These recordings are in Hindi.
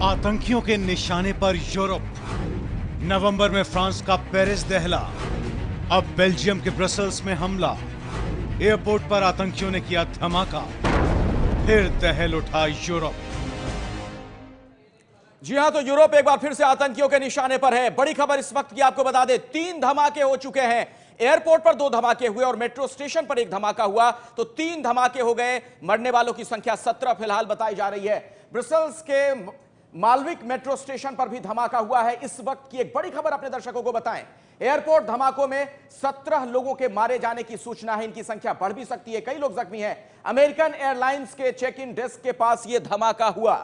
आतंकियों के निशाने पर यूरोप। नवंबर में फ्रांस का पेरिस दहला, अब बेल्जियम के ब्रसेल्स में हमला। एयरपोर्ट पर आतंकियों ने किया धमाका, फिर दहल उठा यूरोप। जी हां, तो यूरोप एक बार फिर से आतंकियों के निशाने पर है। बड़ी खबर इस वक्त की आपको बता दें, 3 धमाके हो चुके हैं। एयरपोर्ट पर 2 धमाके हुए और मेट्रो स्टेशन पर 1 धमाका हुआ, तो 3 धमाके हो गए। मरने वालों की संख्या 17 फिलहाल बताई जा रही है। ब्रसेल्स के मालविक मेट्रो स्टेशन पर भी धमाका हुआ है। इस वक्त की एक बड़ी खबर अपने दर्शकों को बताएं। एयरपोर्ट धमाकों में 17 लोगों के मारे जाने की सूचना है। इनकी संख्या बढ़ भी सकती है, कई लोग जख्मी हैं। अमेरिकन एयरलाइंस के चेक इन डेस्क के पास यह धमाका हुआ।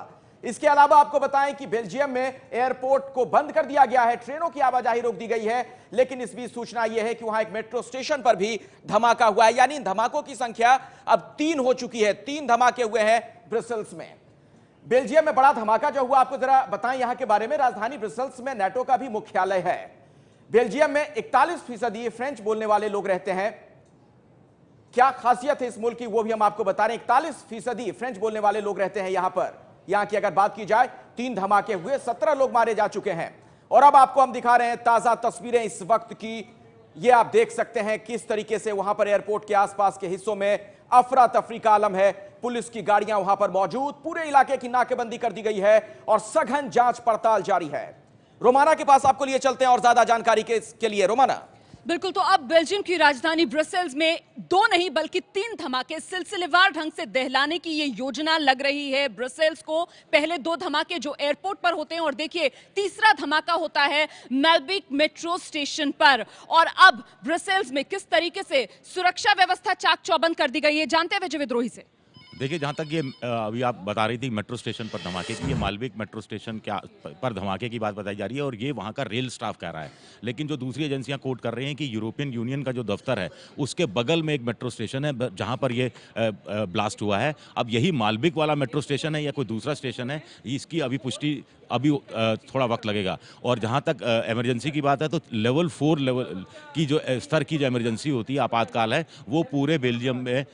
इसके अलावा आपको बताएं कि बेल्जियम में एयरपोर्ट को बंद कर दिया गया है, ट्रेनों की आवाजाही रोक दी गई है। लेकिन इस बीच सूचना यह है कि वहां एक मेट्रो स्टेशन पर भी धमाका हुआ है। यानी धमाकों की संख्या अब 3 हो चुकी है। 3 धमाके हुए हैं ब्रसेल्स में। बेल्जियम में बड़ा धमाका जो हुआ, आपको जरा बताएं यहां के बारे में। राजधानी ब्रसेल्स में नाटो का भी मुख्यालय है। बेल्जियम में 41% फ्रेंच बोलने वाले लोग रहते हैं। क्या खासियत है इस मुल्क की, वो भी हम आपको बता रहे हैं। 41% फ्रेंच बोलने वाले लोग रहते हैं यहां पर। यहां की अगर बात की जाए, 3 धमाके हुए, 17 लोग मारे जा चुके हैं। और अब आपको हम दिखा रहे हैं ताजा तस्वीरें इस वक्त की। ये आप देख सकते हैं किस तरीके से वहां पर एयरपोर्ट के आसपास के हिस्सों में अफरा तफरी का आलम है। पुलिस की गाड़ियां वहां पर मौजूद, पूरे इलाके की नाकेबंदी कर दी गई है और सघन जांच पड़ताल जारी है। रोमाना के पास आपको लिए चलते हैं और ज्यादा जानकारी के लिए। रोमाना। बिल्कुल, तो अब बेल्जियम की राजधानी ब्रसेल्स में 2 नहीं बल्कि 3 धमाके सिलसिलेवार ढंग से दहलाने की ये योजना लग रही है ब्रसेल्स को। पहले 2 धमाके जो एयरपोर्ट पर होते हैं और देखिए तीसरा धमाका होता है मेल्बिक मेट्रो स्टेशन पर। और अब ब्रसेल्स में किस तरीके से सुरक्षा व्यवस्था चाक चौबंद कर दी गई है, जानते हैं विजय विद्रोही से। देखिए, जहाँ तक ये अभी आप बता रही थी मेट्रो स्टेशन पर धमाके की, ये मालविक मेट्रो स्टेशन पर धमाके की बात बताई जा रही है और ये वहाँ का रेल स्टाफ कह रहा है। लेकिन जो दूसरी एजेंसियाँ कोट कर रही हैं कि यूरोपियन यूनियन का जो दफ्तर है उसके बगल में एक मेट्रो स्टेशन है जहाँ पर ये ब्लास्ट हुआ है। अब यही मालविक वाला मेट्रो स्टेशन है या कोई दूसरा स्टेशन है, इसकी अभी पुष्टि अभी थोड़ा वक्त लगेगा। और जहाँ तक इमरजेंसी की बात है, तो लेवल 4 की जो स्तर की जो इमरजेंसी होती है, आपातकाल है, वो पूरे बेल्जियम में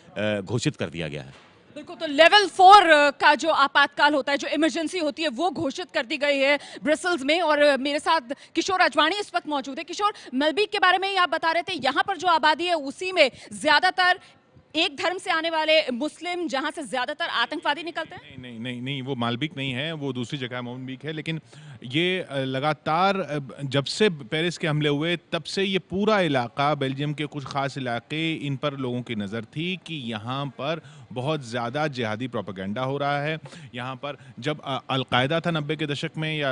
घोषित कर दिया गया है। बिल्कुल, तो लेवल 4 का जो आपातकाल होता है, जो इमरजेंसी होती है, वो घोषित कर दी गई है ब्रसेल्स में। और मेरे साथ किशोर अजवाणी इस वक्त मौजूद है। किशोर, मेल्बिक के बारे में ही आप बता रहे थे, यहाँ पर जो आबादी है उसी में ज्यादातर एक धर्म से आने वाले मुस्लिम, जहां से ज्यादातर आतंकवादी निकलते हैं। नहीं, वो मालबिक नहीं है, वो दूसरी जगह मोनबिक है। लेकिन ये लगातार जब से पेरिस के हमले हुए तब से ये पूरा इलाका, बेल्जियम के कुछ खास इलाके, इन पर लोगों की नज़र थी कि यहाँ पर बहुत ज़्यादा जिहादी प्रोपेगेंडा हो रहा है। यहाँ पर जब अलकायदा था 90 के दशक में या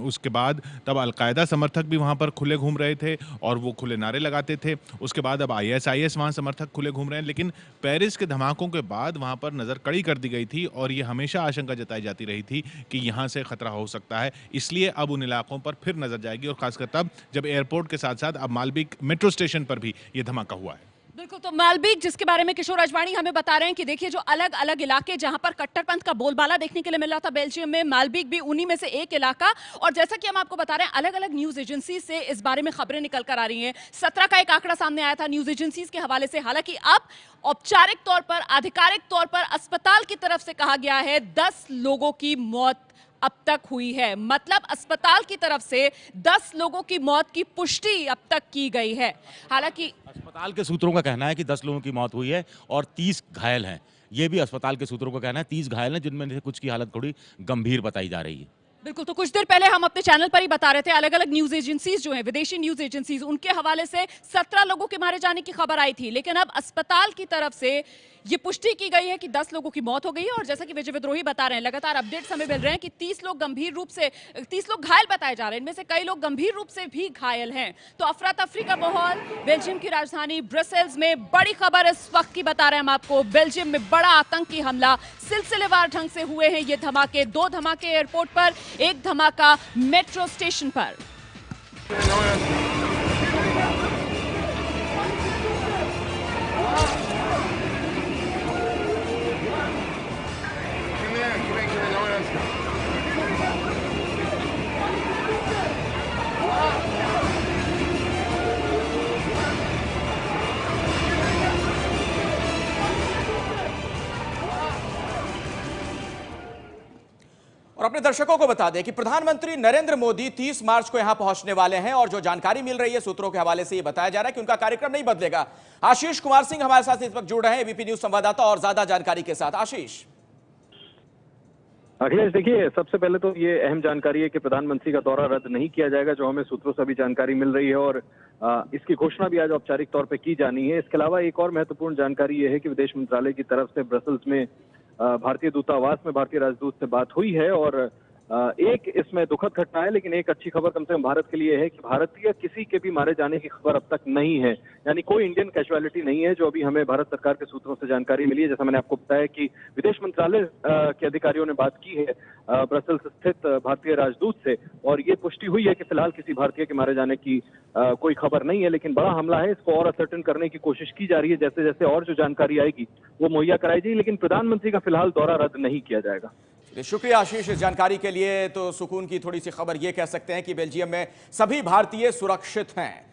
उसके बाद, तब अलकायदा समर्थक भी वहाँ पर खुले घूम रहे थे और वो खुले नारे लगाते थे। उसके बाद अब ISIS वहाँ समर्थक खुले घूम रहे हैं। लेकिन पेरिस के धमाकों के बाद वहाँ पर नज़र कड़ी कर दी गई थी और ये हमेशा आशंका जताई जाती रही थी कि यहाँ से खतरा हो सकता है। इसलिए अब उन इलाकों पर फिर नज़र जाएगी और खासकर तब जब एयरपोर्ट के साथ साथ अब मालबिक मेट्रो स्टेशन पर भी ये धमाका हुआ है। बिल्कुल, तो मेल्बिक जिसके बारे में किशोर अजवाणी हमें बता रहे हैं कि देखिए जो अलग अलग इलाके जहां पर कट्टरपंथ का बोलबाला देखने के लिए मिल रहा था बेल्जियम में, मेल्बिक भी उन्हीं में से एक इलाका। और जैसा कि हम आपको बता रहे हैं, अलग अलग न्यूज एजेंसी से इस बारे में खबरें निकल कर आ रही हैं। 17 का एक आंकड़ा सामने आया था न्यूज एजेंसीज के हवाले से। हालांकि अब औपचारिक तौर पर, आधिकारिक तौर पर अस्पताल की तरफ से कहा गया है 10 लोगों की मौत अब तक हुई है। मतलब अस्पताल की तरफ से 10 लोगों की मौत की पुष्टि अब तक की गई है। हालांकि अस्पताल के सूत्रों का कहना है कि 10 लोगों की मौत हुई है और 30 घायल हैं। ये भी अस्पताल के सूत्रों का कहना है। 30 घायल हैं जिनमें से कुछ की हालत थोड़ी गंभीर बताई जा रही है। बिल्कुल, तो कुछ देर पहले हम अपने चैनल पर ही बता रहे थे, अलग अलग न्यूज एजेंसीज जो हैं, विदेशी न्यूज एजेंसीज, उनके हवाले से 17 लोगों के मारे जाने की खबर आई थी। लेकिन अब अस्पताल की तरफ से ये पुष्टि की गई है कि 10 लोगों की मौत हो गई है। और जैसा कि विजय विद्रोही बता रहे हैं, लगातार अपडेट्स हमें मिल रहे हैं कि 30 लोग गंभीर रूप से, 30 लोग घायल बताए जा रहे हैं। इनमें से कई लोग गंभीर रूप से भी घायल हैं। तो अफरा तफरी का माहौल बेल्जियम की राजधानी ब्रसेल्स में। बड़ी खबर इस वक्त की बता रहे हैं हम आपको, बेल्जियम में बड़ा आतंकी हमला सिलसिलेवार ढंग से हुए हैं ये धमाके। 2 धमाके एयरपोर्ट पर, 1 धमाका मेट्रो स्टेशन पर। और और अपने दर्शकों को बता दें कि प्रधानमंत्री नरेंद्र मोदी 30 मार्च को यहां पहुंचने वाले हैं और जो जानकारी मिल रही है सूत्रों के हवाले से यह बताया जा रहा है कि उनका कार्यक्रम नहीं बदलेगा। आशीष कुमार सिंह हमारे साथ इस वक्त जुड़ रहे हैं एबीपी न्यूज संवाददाता और ज्यादा जानकारी के साथ। आशीष। अखिलेश, देखिए, सबसे पहले तो ये अहम जानकारी है कि प्रधानमंत्री का दौरा रद्द नहीं किया जाएगा, जो हमें सूत्रों से भी जानकारी मिल रही है और इसकी घोषणा भी आज औपचारिक तौर पे की जानी है। इसके अलावा एक और महत्वपूर्ण जानकारी ये है कि विदेश मंत्रालय की तरफ से ब्रसल्स में भारतीय दूतावास में भारतीय राजदूत से बात हुई है और एक इसमें दुखद घटना है, लेकिन एक अच्छी खबर कम से कम भारत के लिए है कि भारतीय किसी के भी मारे जाने की खबर अब तक नहीं है, यानी कोई इंडियन कैजुअलिटी नहीं है, जो अभी हमें भारत सरकार के सूत्रों से जानकारी मिली है। जैसा मैंने आपको बताया कि विदेश मंत्रालय के अधिकारियों ने बात की है ब्रसल्स स्थित भारतीय राजदूत से और ये पुष्टि हुई है कि फिलहाल किसी भारतीय के मारे जाने की कोई खबर नहीं है, लेकिन बड़ा हमला है, इसको और असर्टेन करने की कोशिश की जा रही है। जैसे जैसे और जो जानकारी आएगी वो मुहैया कराई जाएगी, लेकिन प्रधानमंत्री का फिलहाल दौरा रद्द नहीं किया जाएगा। शुक्रिया आशीष इस जानकारी के लिए। तो सुकून की थोड़ी सी खबर ये कह सकते हैं कि बेल्जियम में सभी भारतीय सुरक्षित हैं।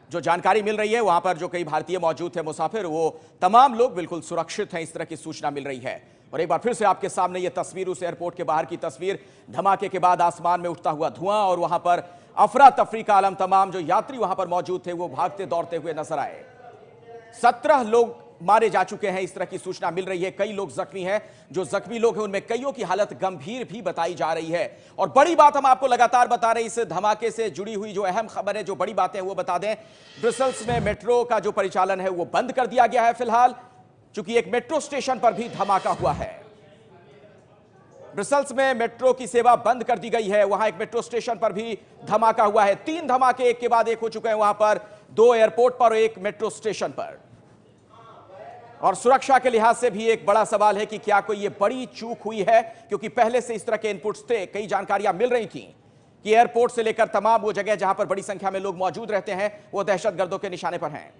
जो जानकारी मिल रही है वहां पर जो कई भारतीय मौजूद थे मुसाफिर, वो तमाम लोग बिल्कुल सुरक्षित हैं, इस तरह की सूचना मिल रही है। और एक बार फिर से आपके सामने ये तस्वीर उस एयरपोर्ट के बाहर की तस्वीर, धमाके के बाद आसमान में उठता हुआ धुआं और वहां पर अफरा तफरी का आलम। तमाम जो यात्री वहां पर मौजूद थे वो भागते दौड़ते हुए नजर आए। 17 लोग मारे जा चुके हैं, इस तरह की सूचना मिल रही है। कई लोग जख्मी हैं। जो जख्मी लोग हैं उनमें कईयों की हालत गंभीर भी बताई जा रही है। और बड़ी बात हम आपको लगातार बता रहे हैं, इस धमाके से जुड़ी हुई जो अहम खबर है, जो बड़ी बातें वो बता दें। ब्रसल्स में मेट्रो का जो परिचालन है वो बंद कर दिया गया है फिलहाल, चूंकि एक मेट्रो स्टेशन पर भी धमाका हुआ है। ब्रसल्स में मेट्रो की सेवा बंद कर दी गई है, वहां एक मेट्रो स्टेशन पर भी धमाका हुआ है। 3 धमाके एक के बाद एक हो चुके हैं वहां पर, 2 एयरपोर्ट पर और 1 मेट्रो स्टेशन पर। और सुरक्षा के लिहाज से भी एक बड़ा सवाल है कि क्या कोई ये बड़ी चूक हुई है, क्योंकि पहले से इस तरह के इनपुट्स थे, कई जानकारियां मिल रही थी कि एयरपोर्ट से लेकर तमाम वो जगह जहां पर बड़ी संख्या में लोग मौजूद रहते हैं वो दहशतगर्दों के निशाने पर हैं।